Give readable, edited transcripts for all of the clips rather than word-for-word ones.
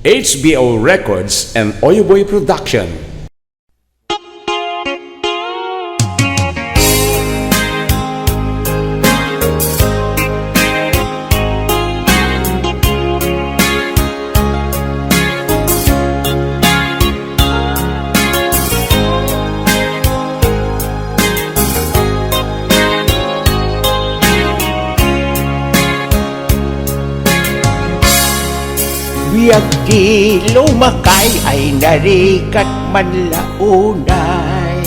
HBO Records and Oyoboy Production. Biag di lumakay ay narikat man launay.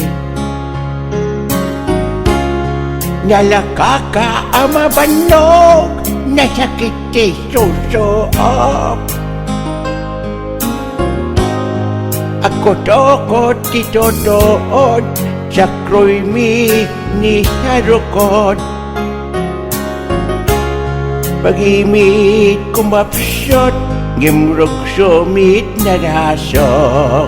Nalakakaamabanog na sakit di susuop. Ako tokot dito doon sa kruymi ni Sarukot. Pag-imit kumapsot ngimrog sumit na nasok.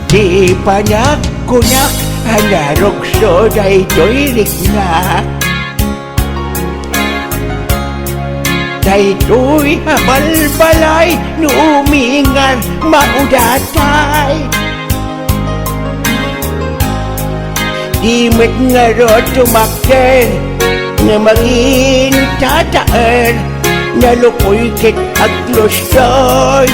Di panak kunak hanarog so daytoy rikna. Daytoy habalbalay numingan maudatay. Di met nga ro tumakden na maging tataan na lukoy kit aglostoy.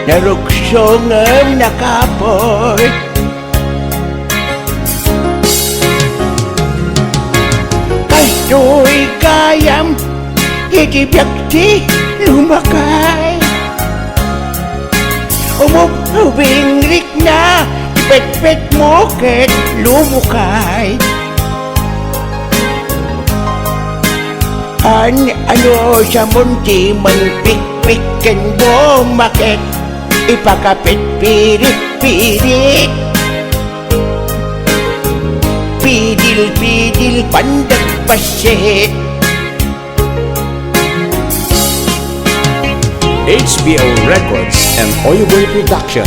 Naruksong ang nakapoy. Kastoy kayam itibiyakti lumakay. Umubing rik na pet-pet mo ket lumukay. Ano sa munti man pik-piken mo makit, ipakapit pirit-pirit. Pidil-pidil pandag pasit. HBO Records and Oyoboy Production.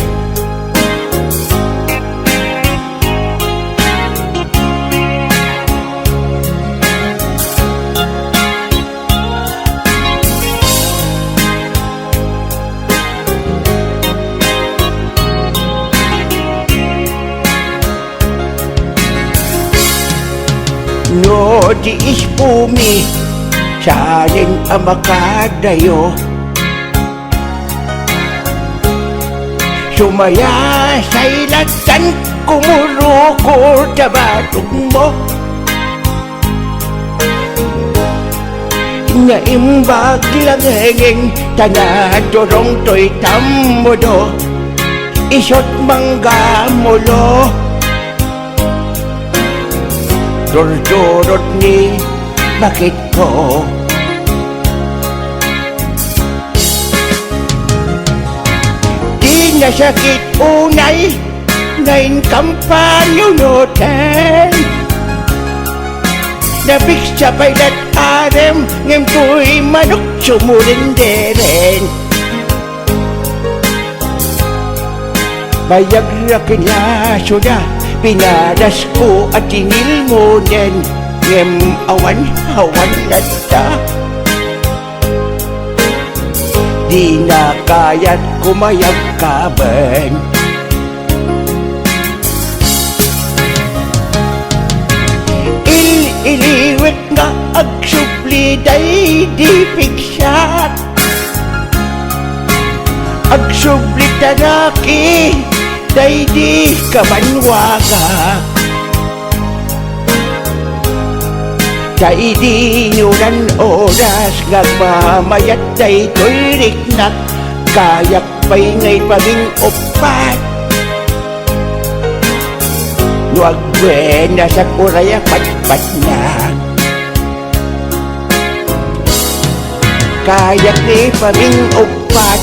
No di ispumi salin amakadayo. Sumaya sa ilatan kumurukor tabatog mo. Naimbag lang hengeng tanadorong to'y tamodo. Isot mangga mulo. Durdurot ni bakit ko di nasakit unay ngayon kampanyunutan. Nabik sa paylat arem ngem to'y manok sumulinderen. Bayag rakin laso na pinadas ko at tingil mo din. Ngem awan-awan lata. Di na kaya't kumayag kaban. Il-iliwit nga agsupli day di pigsat. Agsupli tanaki day di kamanwaga. Day di nyunan oras ngagmamayat day to'y riknak. Kayak pa'y ngay paging upat. Nuag buena sa kuraya pat-pat na. Kayak ni paging upat.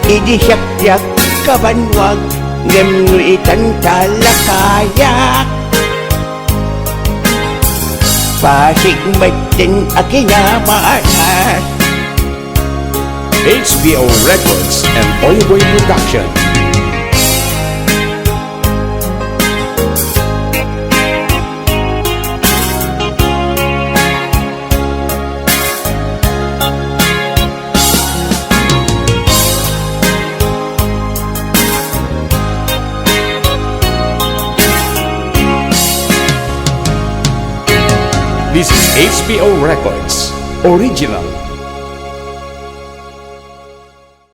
Idisyak-yak kabanwag. Ngemnuitan talakayak. Pasig matin akinamanas. HBO Records and Oyoboy Production. This is HBO Records, original